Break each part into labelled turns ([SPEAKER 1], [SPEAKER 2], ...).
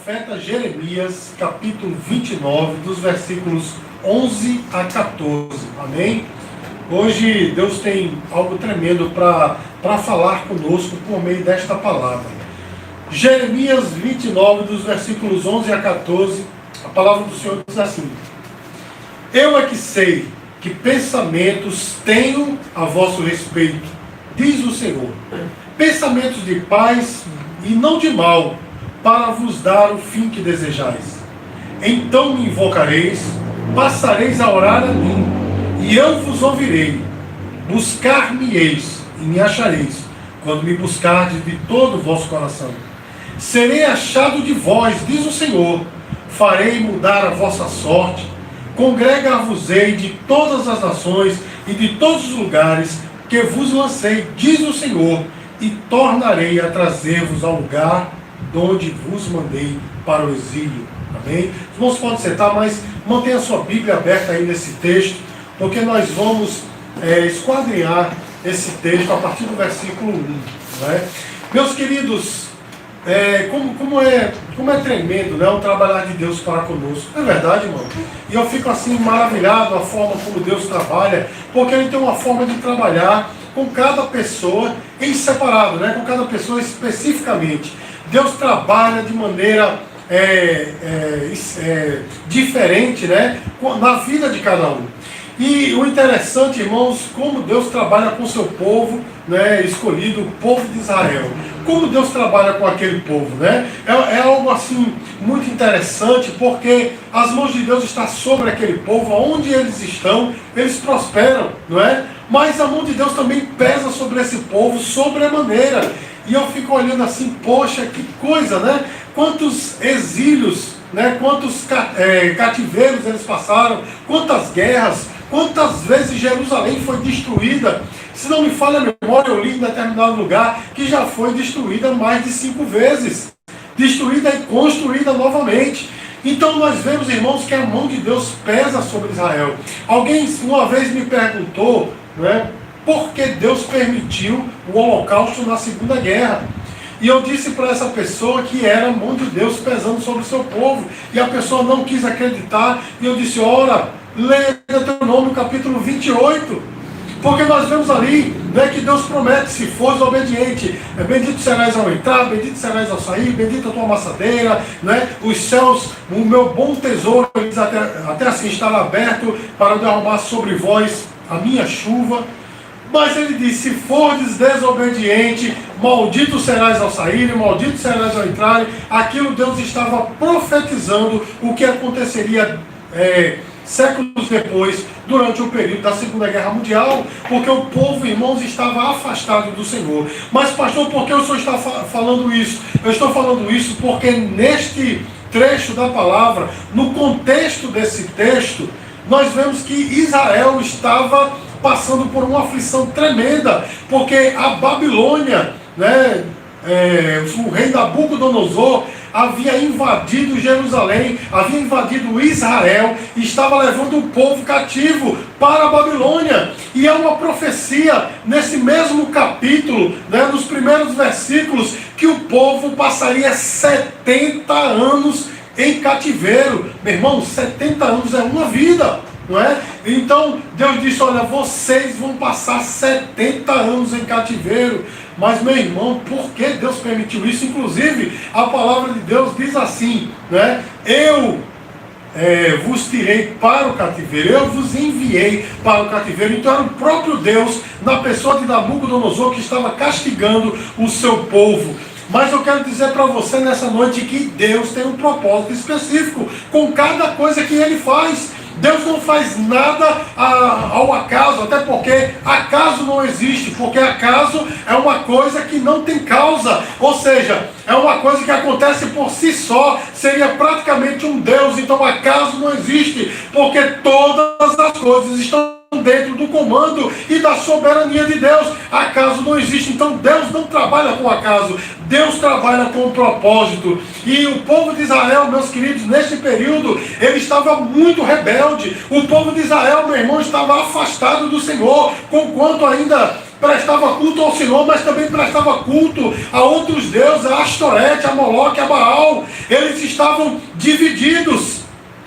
[SPEAKER 1] profeta Jeremias, capítulo 29, dos versículos 11 a 14. Amém? Hoje Deus tem algo tremendo para falar conosco por meio desta palavra. Jeremias 29, dos versículos 11 a 14, a palavra do Senhor diz assim: Eu é que sei que pensamentos tenho a vosso respeito, diz o Senhor, pensamentos de paz e não de mal, para vos dar o fim que desejais. Então me invocareis, passareis a orar a mim, e eu vos ouvirei. Buscar-me-eis e me achareis, quando me buscardes de todo o vosso coração. Serei achado de vós, diz o Senhor, farei mudar a vossa sorte, congregar-vos-ei de todas as nações e de todos os lugares que vos lancei, diz o Senhor, e tornarei a trazer-vos ao lugar de onde vos mandei para o exílio. Amém? Os irmãos podem sentar, mas mantenha a sua Bíblia aberta aí nesse texto, porque nós vamos esquadrinhar esse texto a partir do versículo 1. Né? Meus queridos, como é tremendo, né, o trabalhar de Deus para conosco. É verdade, irmão. E eu fico assim maravilhado a forma como Deus trabalha, porque Ele tem uma forma de trabalhar com cada pessoa em separado, né, com cada pessoa especificamente. Deus trabalha de maneira diferente, né, na vida de cada um. E o interessante, irmãos, como Deus trabalha com o seu povo, né, escolhido, o povo de Israel. Como Deus trabalha com aquele povo, né? É algo assim muito interessante, porque as mãos de Deus estão sobre aquele povo, onde eles estão, eles prosperam, não é? Mas a mão de Deus também pesa sobre esse povo sobremaneira. E eu fico olhando assim, poxa, que coisa, né? Quantos exílios, né? Quantos cativeiros eles passaram, quantas guerras, quantas vezes Jerusalém foi destruída. Se não me falha a memória, eu li em determinado lugar que já foi destruída mais de 5 vezes. Destruída e construída novamente. Então nós vemos, irmãos, que a mão de Deus pesa sobre Israel. Alguém uma vez me perguntou, né, por que Deus permitiu o Holocausto na Segunda Guerra. E eu disse para essa pessoa que era a mão de Deus pesando sobre o seu povo. E a pessoa não quis acreditar. E eu disse, ora, leia Deuteronômio capítulo 28. Porque nós vemos ali, né, que Deus promete, se fores obediente, bendito serás ao entrar, bendito serás ao sair, bendita a tua amassadeira, né, os céus, o meu bom tesouro, até assim estará aberto para derramar sobre vós a minha chuva. Mas ele diz, se fordes desobediente, maldito serás ao sair, maldito serás ao entrar. Aquilo Deus estava profetizando o que aconteceria séculos depois, durante o período da Segunda Guerra Mundial, porque o povo, irmãos, estava afastado do Senhor. Mas, pastor, por que o senhor está falando isso? Eu estou falando isso porque neste trecho da palavra, no contexto desse texto, nós vemos que Israel estava passando por uma aflição tremenda, porque a Babilônia, né, o rei Nabucodonosor havia invadido Jerusalém, havia invadido Israel, e estava levando o povo cativo para a Babilônia. E é uma profecia nesse mesmo capítulo, né, nos primeiros versículos, que o povo passaria 70 anos em cativeiro. Meu irmão, 70 anos é uma vida, não é? Então Deus disse, olha, vocês vão passar 70 anos em cativeiro. Mas, meu irmão, por que Deus permitiu isso? Inclusive, a palavra de Deus diz assim, né? Eu vos tirei para o cativeiro, eu vos enviei para o cativeiro. Então era o próprio Deus, na pessoa de Nabucodonosor, que estava castigando o seu povo. Mas eu quero dizer para você nessa noite que Deus tem um propósito específico com cada coisa que Ele faz. Deus não faz nada ao acaso, até porque acaso não existe, porque acaso é uma coisa que não tem causa, ou seja, é uma coisa que acontece por si só, seria praticamente um Deus. Então acaso não existe, porque todas as coisas estão dentro do comando e da soberania de Deus. Acaso não existe. Então Deus não trabalha com acaso. Deus trabalha com propósito. E o povo de Israel, meus queridos, neste período, ele estava muito rebelde. O povo de Israel, meu irmão, estava afastado do Senhor, conquanto ainda prestava culto ao Senhor, mas também prestava culto a outros deuses, a Astorete, a Moloque, a Baal. Eles estavam divididos.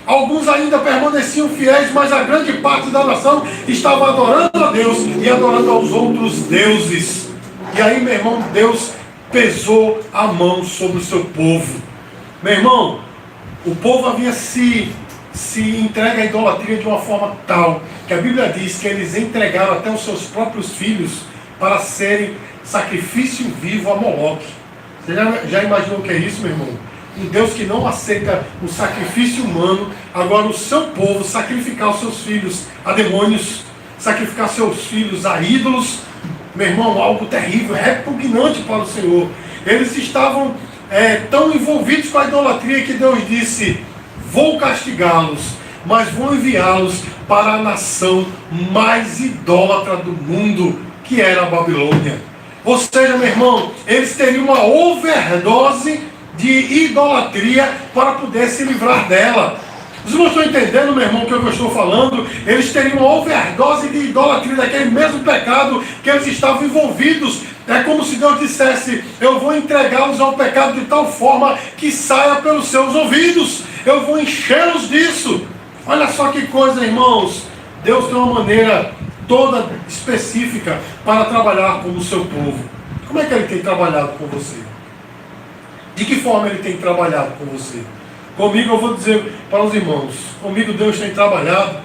[SPEAKER 1] Alguns ainda permaneciam fiéis, mas a grande parte da nação estava adorando a Deus e adorando aos outros deuses. E aí, meu irmão, Deus pesou a mão sobre o seu povo. Meu irmão, o povo havia se entregue à idolatria de uma forma tal, que a Bíblia diz que eles entregaram até os seus próprios filhos para serem sacrifício vivo a Moloque. Você já imaginou o que é isso, meu irmão? Um Deus que não aceita o sacrifício humano, agora o seu povo sacrificar os seus filhos a demônios, sacrificar seus filhos a ídolos. Meu irmão, algo terrível, repugnante para o Senhor. Eles estavam tão envolvidos com a idolatria que Deus disse: vou castigá-los, mas vou enviá-los para a nação mais idólatra do mundo, que era a Babilônia. Ou seja, meu irmão, eles teriam uma overdose de idolatria para poder se livrar dela. Vocês não estão entendendo, meu irmão, o que eu estou falando? Eles teriam uma overdose de idolatria, daquele mesmo pecado que eles estavam envolvidos. É como se Deus dissesse: eu vou entregá-los ao pecado de tal forma que saia pelos seus ouvidos. Eu vou enchê-los disso. Olha só que coisa, irmãos. Deus tem uma maneira toda específica para trabalhar com o seu povo. Como é que Ele tem trabalhado com você? De que forma Ele tem trabalhado com você? Comigo, eu vou dizer para os irmãos, comigo Deus tem trabalhado,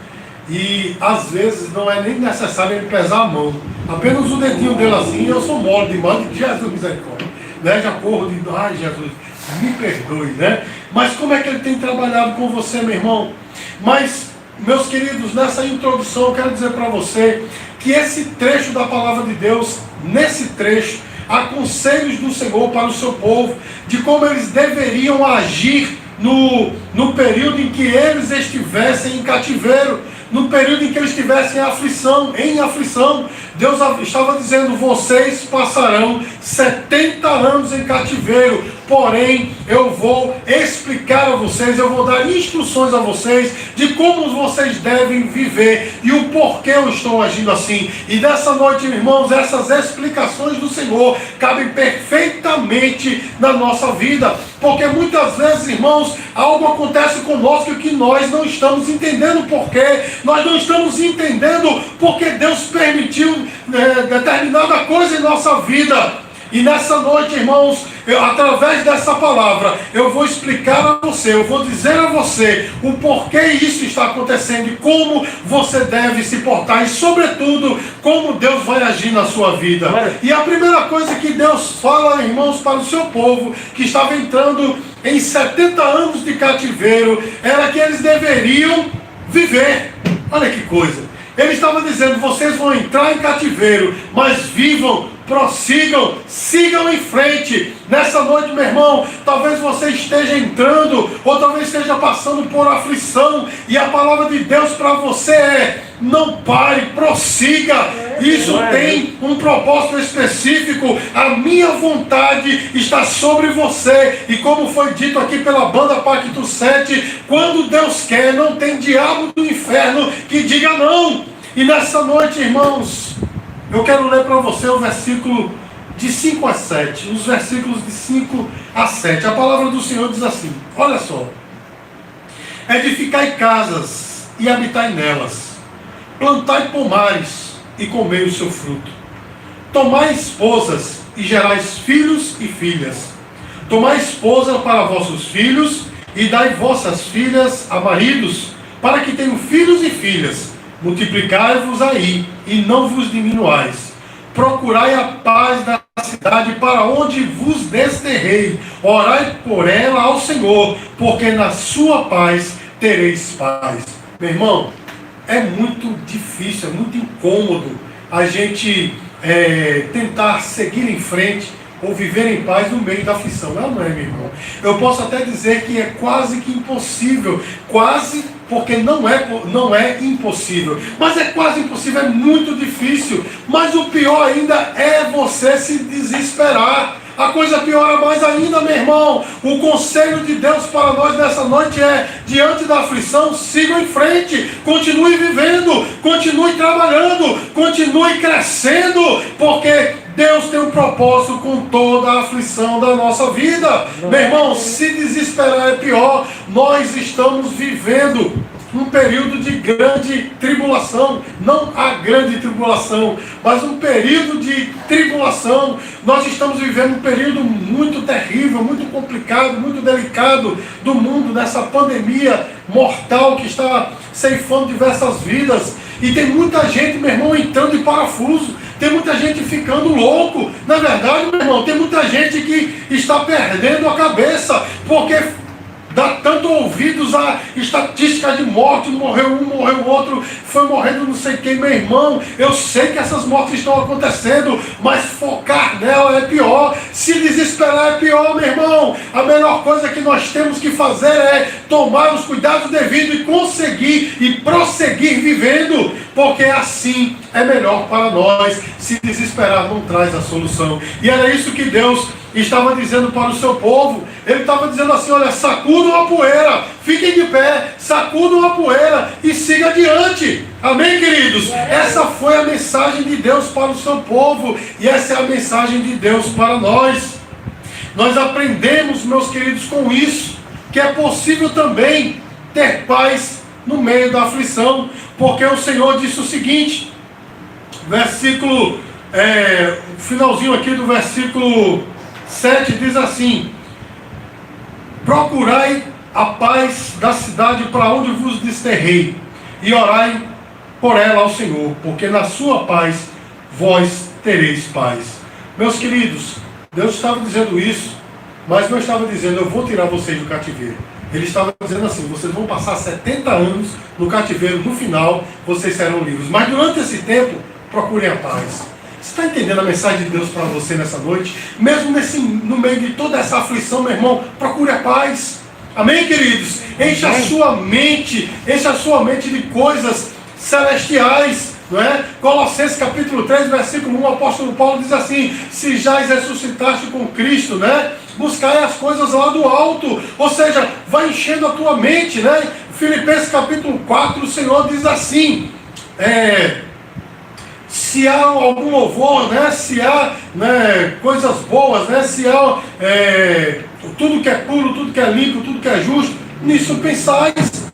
[SPEAKER 1] e às vezes não é nem necessário Ele pesar a mão. Apenas o dedinho dele assim, eu sou mole demais, de Jesus misericórdia. Né? Já corro de, ai Jesus, me perdoe, né? Mas como é que Ele tem trabalhado com você, meu irmão? Mas, meus queridos, nessa introdução eu quero dizer para você que esse trecho da palavra de Deus, nesse trecho, há conselhos do Senhor para o seu povo, de como eles deveriam agir no período em que eles estivessem em cativeiro, no período em que eles estivessem em aflição. Deus estava dizendo: vocês passarão 70 anos em cativeiro, porém eu vou explicar a vocês, eu vou dar instruções a vocês de como vocês devem viver e o porquê eu estou agindo assim. E nessa noite, irmãos, essas explicações do Senhor cabem perfeitamente na nossa vida, porque muitas vezes, irmãos, algo acontece conosco que nós não estamos entendendo o porquê, nós não estamos entendendo porque Deus permitiu determinada coisa em nossa vida. E nessa noite, irmãos, através dessa palavra, eu vou explicar a você, eu vou dizer a você o porquê isso está acontecendo e como você deve se portar e, sobretudo, como Deus vai agir na sua vida. E a primeira coisa que Deus fala, irmãos, para o seu povo, que estava entrando em 70 anos de cativeiro, era que eles deveriam viver. Olha que coisa. Ele estava dizendo: vocês vão entrar em cativeiro, mas vivam, prossigam, sigam em frente. Nessa noite, meu irmão, talvez você esteja entrando, ou talvez esteja passando por aflição, e a palavra de Deus para você é: não pare, prossiga. Isso tem um propósito específico. A minha vontade está sobre você. E como foi dito aqui pela banda Pacto 7, quando Deus quer, não tem diabo do inferno que diga não. E nessa noite, irmãos, eu quero ler para você o versículo de 5 a 7. Os versículos de 5 a 7. A palavra do Senhor diz assim: olha só: edificai casas e habitai nelas, plantai pomares e comei o seu fruto. Tomai esposas e gerais filhos e filhas. Tomai esposa para vossos filhos e dai vossas filhas a maridos, para que tenham filhos e filhas. Multiplicai-vos aí e não vos diminuais. Procurai a paz da cidade para onde vos desterrei. Orai por ela ao Senhor, porque na sua paz tereis paz. Meu irmão, é muito difícil, é muito incômodo a gente tentar seguir em frente ou viver em paz no meio da aflição. Não é, meu irmão? Eu posso até dizer que é quase que impossível, quase porque não é impossível, mas é quase impossível, é muito difícil. Mas o pior ainda é você se desesperar. A coisa piora mais ainda, meu irmão. O conselho de Deus para nós nessa noite é: diante da aflição, siga em frente, continue vivendo, continue trabalhando, continue crescendo, porque Deus tem um propósito com toda a aflição da nossa vida. Meu irmão, se desesperar é pior. Nós estamos vivendo um período de grande tribulação, não a grande tribulação, mas um período de tribulação. Nós estamos vivendo um período muito terrível, muito complicado, muito delicado do mundo, nessa pandemia mortal que está ceifando diversas vidas. E tem muita gente, meu irmão, entrando em parafuso, tem muita gente ficando louco. Na verdade, meu irmão, tem muita gente que está perdendo a cabeça, porque dá tanto ouvidos a estatísticas de morte, morreu um, morreu o outro, foi morrendo não sei quem. Meu irmão, eu sei que essas mortes estão acontecendo, mas focar nela é pior, se desesperar é pior, meu irmão. A melhor coisa que nós temos que fazer é tomar os cuidados devidos e conseguir e prosseguir vivendo, porque assim é melhor para nós. Se desesperar não traz a solução. E era isso que Deus estava dizendo para o seu povo. Ele estava dizendo assim: olha, sacudam a poeira, fiquem de pé, sacudam a poeira e siga adiante. Amém, queridos? Essa foi a mensagem de Deus para o seu povo, e essa é a mensagem de Deus para nós. Nós aprendemos, meus queridos, com isso, que é possível também ter paz no meio da aflição, porque o Senhor disse o seguinte, versículo, finalzinho aqui do versículo 7 diz assim: procurai a paz da cidade para onde vos desterrei, e orai por ela ao Senhor, porque na sua paz vós tereis paz. Meus queridos, Deus estava dizendo isso, mas não estava dizendo: eu vou tirar vocês do cativeiro. Ele estava dizendo assim: vocês vão passar 70 anos no cativeiro, no final vocês serão livres, mas durante esse tempo procurem a paz. Você está entendendo a mensagem de Deus para você nessa noite? Mesmo no meio de toda essa aflição, meu irmão, procure a paz. Amém, queridos? Encha a sua mente de coisas celestiais, não é? Colossenses capítulo 3, versículo 1, o apóstolo Paulo diz assim: se já ressuscitaste com Cristo, né? Buscai as coisas lá do alto, ou seja, vai enchendo a tua mente, né? Filipenses capítulo 4, o Senhor diz assim, se há algum louvor, né? Se há, né, coisas boas, né? Se há tudo que é puro, tudo que é limpo, tudo que é justo, nisso pensais.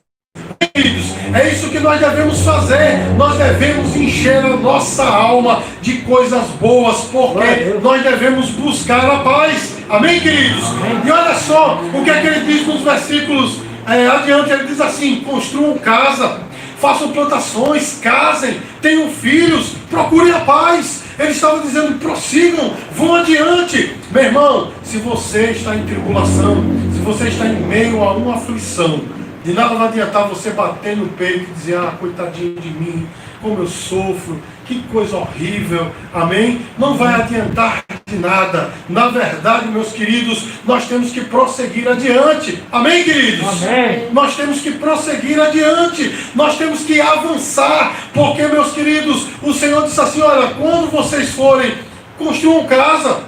[SPEAKER 1] É isso que nós devemos fazer. Nós devemos encher a nossa alma de coisas boas, porque nós devemos buscar a paz. Amém, queridos? Amém. E olha só o que é que ele diz nos versículos adiante. Ele diz assim: construam casa, façam plantações, casem, tenham filhos, procurem a paz. Ele estava dizendo: prossigam, vão adiante. Meu irmão, se você está em tribulação, se você está em meio a uma aflição, de nada vai adiantar você bater no peito e dizer: ah, coitadinho de mim, como eu sofro, que coisa horrível. Amém? Não vai adiantar de nada. Na verdade, meus queridos, nós temos que prosseguir adiante. Amém, queridos? Amém. Nós temos que prosseguir adiante. Nós temos que avançar. Porque, meus queridos, o Senhor disse assim: olha, quando vocês forem, construam casa,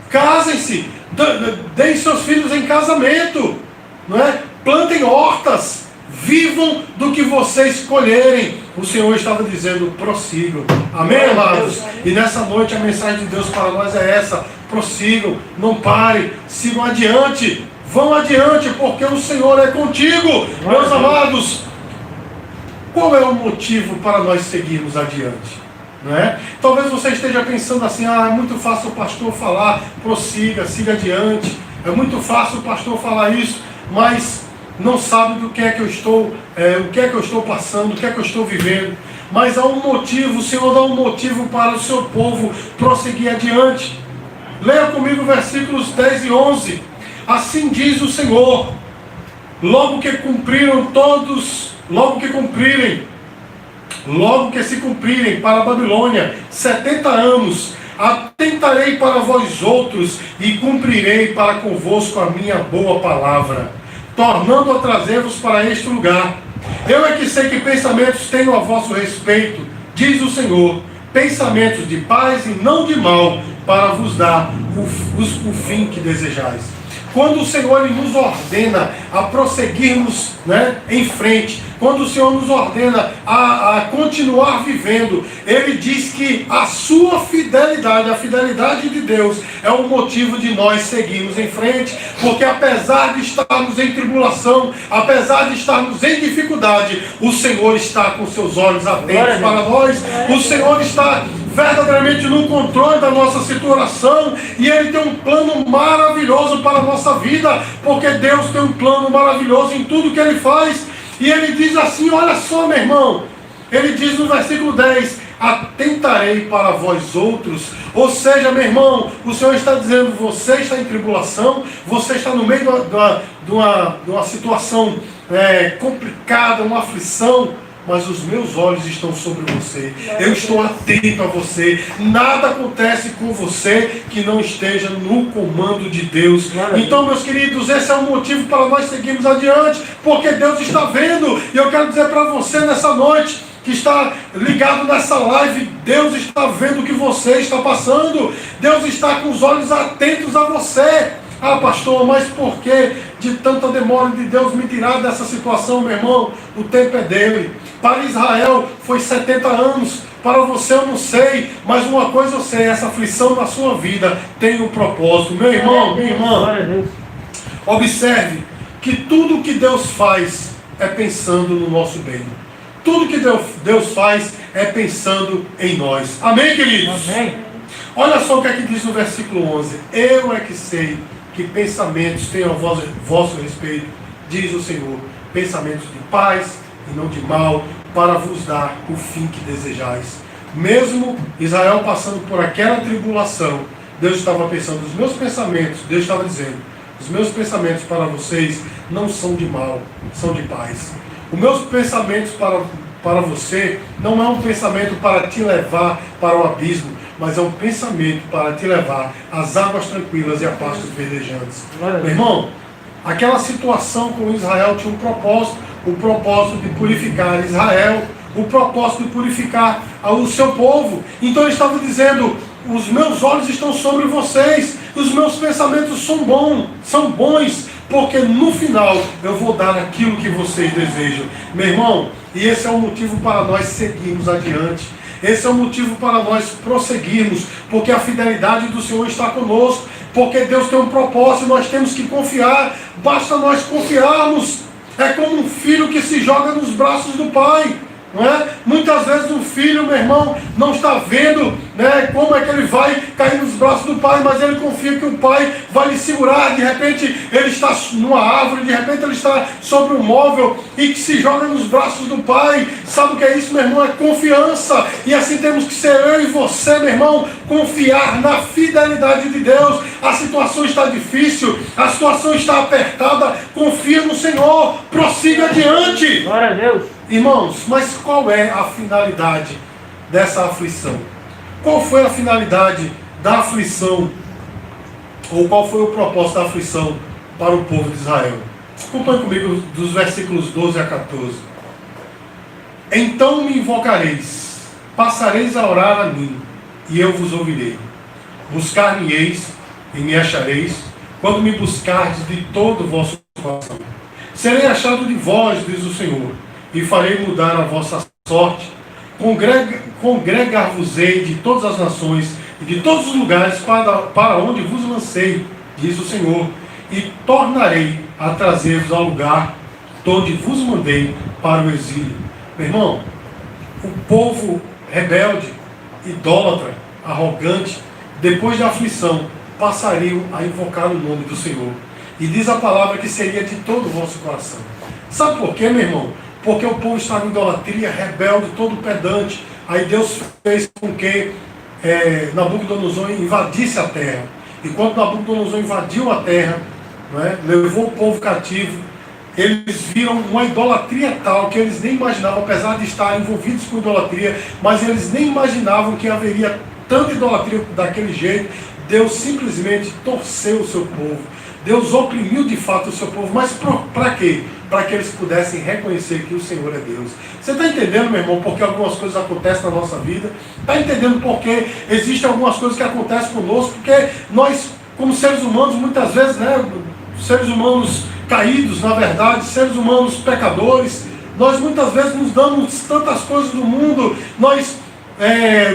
[SPEAKER 1] casem-se, deem seus filhos em casamento, não é? Plantem hortas, vivam do que vocês escolherem. O Senhor estava dizendo: prossigam. Amém, amados? E nessa noite a mensagem de Deus para nós é essa: prossigam, não parem, sigam adiante, vão adiante, porque o Senhor é contigo. Meus amados, qual é o motivo para nós seguirmos adiante? Não é? Talvez você esteja pensando assim: ah, é muito fácil o pastor falar, prossiga, siga adiante. É muito fácil o pastor falar isso, mas não sabe do que é que eu estou, o que é que eu estou passando, o que é que eu estou vivendo. Mas há um motivo, o Senhor dá um motivo para o seu povo prosseguir adiante. Leia comigo versículos 10 e 11. Assim diz o Senhor: logo que se cumprirem para a Babilônia 70 anos, atentarei para vós outros e cumprirei para convosco a minha boa palavra, tornando a trazer-vos para este lugar. Eu é que sei que pensamentos tenho a vosso respeito, diz o Senhor, pensamentos de paz e não de mal, para vos dar o fim que desejais. Quando o Senhor nos ordena a prosseguirmos, né, em frente, quando o Senhor nos ordena a continuar vivendo, Ele diz que a sua fidelidade, a fidelidade de Deus, é o motivo de nós seguirmos em frente, porque apesar de estarmos em tribulação, apesar de estarmos em dificuldade, o Senhor está com seus olhos atentos para nós, o Senhor está verdadeiramente no controle da nossa situação, e Ele tem um plano maravilhoso para a nossa vida, porque Deus tem um plano maravilhoso em tudo que Ele faz. E Ele diz assim, olha só, meu irmão, Ele diz no versículo 10, atentarei para vós outros. Ou seja, meu irmão, o Senhor está dizendo, você está em tribulação, você está no meio de uma situação complicada, uma aflição, mas os meus olhos estão sobre você. Eu estou atento a você. Nada acontece com você que não esteja no comando de Deus. Então, meus queridos, esse é o motivo para nós seguirmos adiante, porque Deus está vendo. E eu quero dizer para você nessa noite, que está ligado nessa live, Deus está vendo o que você está passando. Deus está com os olhos atentos a você. Ah, pastor, mas por que de tanta demora de Deus me tirar dessa situação, meu irmão? O tempo é dele. Para Israel foi 70 anos. Para você eu não sei, mas uma coisa eu sei, essa aflição na sua vida tem um propósito. Meu irmão, minha irmã, observe que tudo que Deus faz é pensando no nosso bem. Tudo que Deus faz é pensando em nós. Amém, queridos? Amém. Olha só o que é que diz no versículo 11. Eu é que sei que pensamentos tenho a vosso respeito, diz o Senhor, pensamentos de paz e não de mal, para vos dar o fim que desejais. Mesmo Israel passando por aquela tribulação, Deus estava pensando, os meus pensamentos, Deus estava dizendo, os meus pensamentos para vocês não são de mal, são de paz. Os meus pensamentos para você não é um pensamento para te levar para o abismo, mas é um pensamento para te levar às águas tranquilas e a pastos verdejantes. Meu irmão, aquela situação com Israel tinha um propósito, o propósito de purificar Israel, o propósito de purificar o seu povo. Então ele estava dizendo, os meus olhos estão sobre vocês, os meus pensamentos são bons, porque no final eu vou dar aquilo que vocês desejam. Meu irmão, e esse é o motivo para nós seguirmos adiante. Esse é o motivo para nós prosseguirmos, porque a fidelidade do Senhor está conosco, porque Deus tem um propósito, nós temos que confiar, basta nós confiarmos. É como um filho que se joga nos braços do pai. Não é? Muitas vezes um filho, meu irmão, não está vendo, né, como é que ele vai cair nos braços do pai, mas ele confia que o pai vai lhe segurar. De repente ele está numa árvore, de repente ele está sobre um móvel e que se joga nos braços do pai. Sabe o que é isso, meu irmão? É confiança. E assim temos que ser eu e você, meu irmão, confiar na fidelidade de Deus. A situação está difícil, a situação está apertada, confia no Senhor, prossiga adiante.
[SPEAKER 2] Glória a Deus.
[SPEAKER 1] Irmãos, mas qual é a finalidade dessa aflição? Qual foi a finalidade da aflição? Ou qual foi o propósito da aflição para o povo de Israel? Acompanhe comigo dos versículos 12 a 14. Então me invocareis, passareis a orar a mim, e eu vos ouvirei. Buscar-me-eis e me achareis, quando me buscardes de todo o vosso coração. Serei achado de vós, diz o Senhor, e farei mudar a vossa sorte. Congregar-vos-ei de todas as nações e de todos os lugares para onde vos lancei, diz o Senhor, e tornarei a trazer-vos ao lugar de onde vos mandei para o exílio. Meu irmão, o povo rebelde, idólatra, arrogante, depois da aflição, passariam a invocar o nome do Senhor. E diz a palavra que seria de todo o vosso coração. Sabe por quê, meu irmão? Porque o povo estava em idolatria, rebelde, todo pedante. Aí Deus fez com que Nabucodonosor invadisse a terra. E quando Nabucodonosor invadiu a terra, levou o povo cativo, eles viram uma idolatria tal que eles nem imaginavam, apesar de estarem envolvidos com idolatria, mas eles nem imaginavam que haveria tanta idolatria daquele jeito. Deus simplesmente torceu o seu povo. Deus oprimiu de fato o seu povo. Mas para quê? para que eles pudessem reconhecer que o Senhor é Deus. Você está entendendo, meu irmão, porque algumas coisas acontecem na nossa vida? Está entendendo porque existem algumas coisas que acontecem conosco? Porque nós, como seres humanos, muitas vezes, seres humanos caídos, na verdade, seres humanos pecadores, nós muitas vezes nos damos tantas coisas do mundo, nós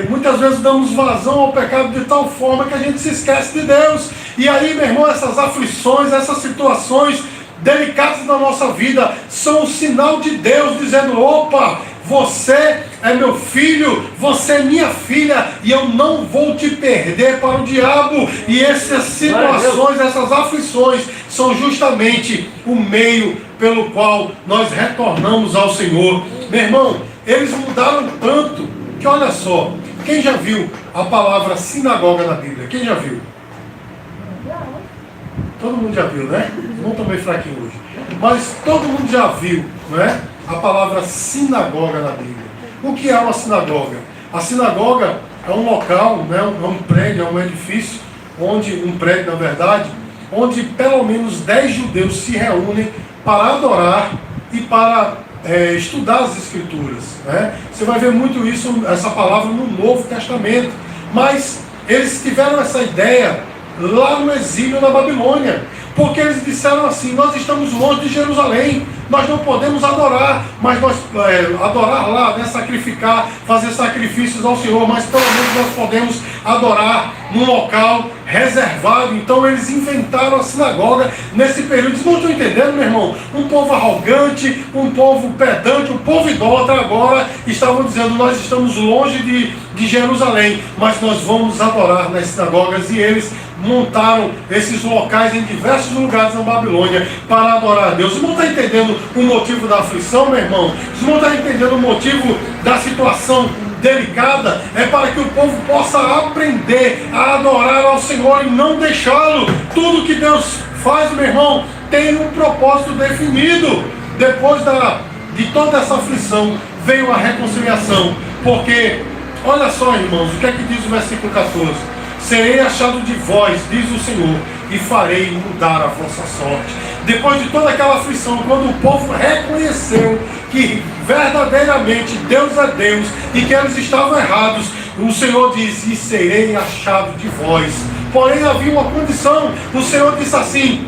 [SPEAKER 1] muitas vezes damos vazão ao pecado de tal forma que a gente se esquece de Deus. E aí, meu irmão, essas aflições, essas situações delicadas da nossa vida são um sinal de Deus dizendo: opa, você é meu filho, você é minha filha, e eu não vou te perder para o diabo. E essas situações, essas aflições são justamente o meio pelo qual nós retornamos ao Senhor. Meu irmão, eles mudaram tanto que, olha só, quem já viu a palavra sinagoga na Bíblia? Quem já viu? Todo mundo já viu, né? Não estou meio fraquinho hoje. Mas todo mundo já viu, não é? A palavra sinagoga na Bíblia. O que é uma sinagoga? A sinagoga é um local, né? É um prédio, é um edifício, um prédio na verdade, onde pelo menos 10 judeus se reúnem para adorar e para estudar as Escrituras, né? Você vai ver muito isso, essa palavra no Novo Testamento. Mas eles tiveram essa ideia lá no exílio na Babilônia, porque eles disseram assim: nós estamos longe de Jerusalém, nós não podemos adorar, mas nós adorar lá, né, sacrificar, fazer sacrifícios ao Senhor, mas pelo menos nós podemos adorar num local reservado. Então eles inventaram a sinagoga nesse período. Vocês não estão entendendo, meu irmão? Um povo arrogante, um povo pedante, um povo idólatra agora estavam dizendo: nós estamos longe de Jerusalém, mas nós vamos adorar nas sinagogas. E eles montaram esses locais em diversos lugares na Babilônia para adorar a Deus. Você não está entendendo o motivo da aflição, meu irmão? Você não está entendendo o motivo da situação delicada? É para que o povo possa aprender a adorar ao Senhor e não deixá-lo. Tudo que Deus faz, meu irmão, tem um propósito definido. Depois de toda essa aflição veio a reconciliação, porque olha só, irmãos, o que é que diz o versículo 14? Serei achado de vós, diz o Senhor, e farei mudar a vossa sorte. Depois de toda aquela aflição, quando o povo reconheceu que verdadeiramente Deus é Deus e que eles estavam errados, o Senhor diz: e serei achado de vós. Porém havia uma condição. O Senhor disse assim: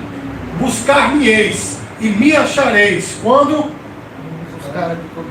[SPEAKER 1] buscar-me-eis e me achareis quando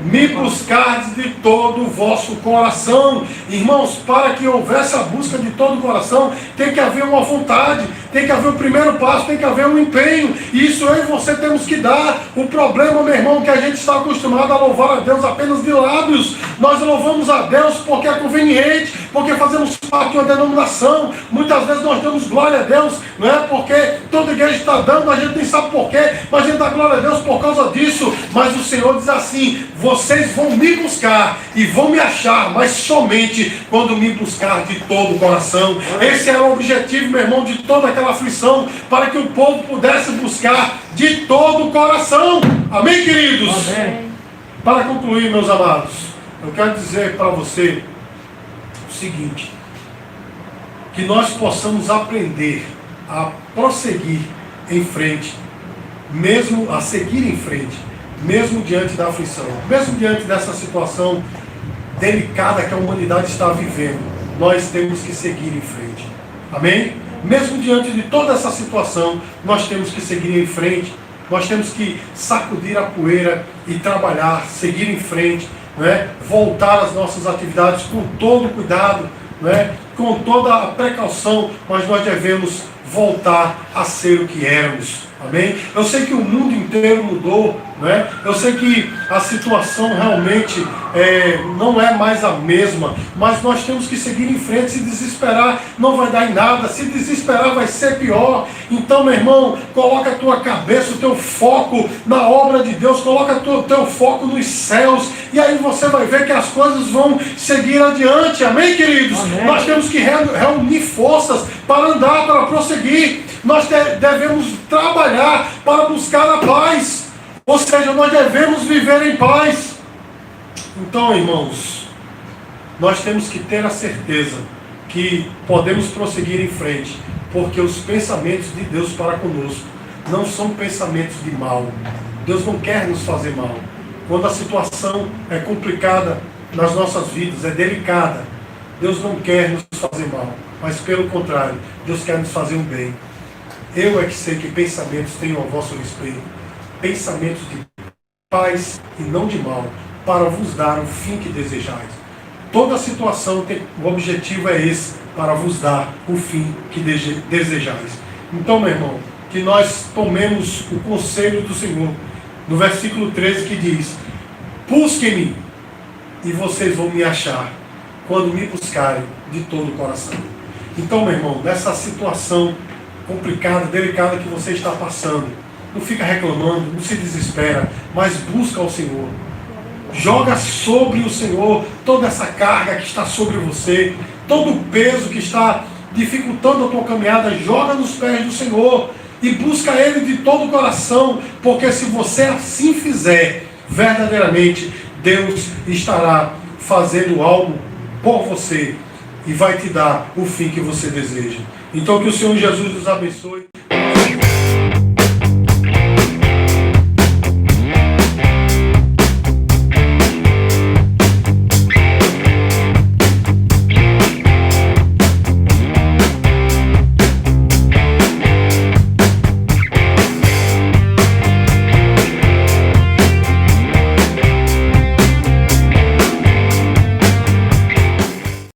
[SPEAKER 1] me buscardes de todo o vosso coração. Irmãos, para que houvesse a busca de todo o coração, tem que haver uma vontade, tem que haver o primeiro passo, tem que haver um empenho. E isso eu e você temos que dar. O problema, meu irmão, é que a gente está acostumado a louvar a Deus apenas de lábios. Nós louvamos a Deus porque é conveniente, porque fazemos parte de uma denominação. Muitas vezes nós damos glória a Deus, não é porque toda igreja está dando, a gente nem sabe porquê, mas a gente dá glória a Deus por causa disso. Mas o Senhor diz assim: vocês vão me buscar e vão me achar, mas somente quando me buscar de todo o coração. Esse era o objetivo, meu irmão, de toda aquela aflição, para que o povo pudesse buscar de todo o coração. Amém, queridos?
[SPEAKER 2] Amém.
[SPEAKER 1] Para concluir, meus amados, eu quero dizer para você o seguinte: que nós possamos aprender a prosseguir em frente, mesmo a seguir em frente, mesmo diante da aflição, mesmo diante dessa situação delicada que a humanidade está vivendo. Nós temos que seguir em frente. Amém? Mesmo diante de toda essa situação, nós temos que seguir em frente. Nós temos que sacudir a poeira e trabalhar, seguir em frente, não é? Voltar às nossas atividades com todo o cuidado, não é? Com toda a precaução, mas nós devemos voltar a ser o que éramos. Amém? Eu sei que o mundo inteiro mudou, né? Eu sei que a situação realmente não é mais a mesma, mas nós temos que seguir em frente. Se desesperar não vai dar em nada, se desesperar vai ser pior. Então, meu irmão, coloca a tua cabeça, o teu foco na obra de Deus, coloca o teu foco nos céus, e aí você vai ver que as coisas vão seguir adiante. Amém, queridos?
[SPEAKER 2] Amém.
[SPEAKER 1] Nós temos que reunir forças para andar, para prosseguir. Nós devemos trabalhar para buscar a paz. Ou seja, nós devemos viver em paz. Então, irmãos, nós temos que ter a certeza que podemos prosseguir em frente, porque os pensamentos de Deus para conosco não são pensamentos de mal, Deus não quer nos fazer mal. Quando a situação é complicada nas nossas vidas, é delicada, Deus não quer nos fazer mal, mas pelo contrário, Deus quer nos fazer um bem. Eu é que sei que pensamentos tenho a vosso respeito, pensamentos de paz e não de mal, para vos dar o fim que desejais. Toda situação tem, o objetivo é esse, para vos dar o fim que desejais. Então, meu irmão, que nós tomemos o conselho do Senhor, no versículo 13 que diz: busquem-me e vocês vão me achar, quando me buscarem de todo o coração. Então, meu irmão, nessa situação complicada, delicada que você está passando, não fica reclamando, não se desespera, mas busca ao Senhor. Joga sobre o Senhor toda essa carga que está sobre você, todo o peso que está dificultando a tua caminhada, joga nos pés do Senhor e busca Ele de todo o coração, porque se você assim fizer, verdadeiramente Deus estará fazendo algo por você e vai te dar o fim que você deseja. Então que o Senhor Jesus nos abençoe.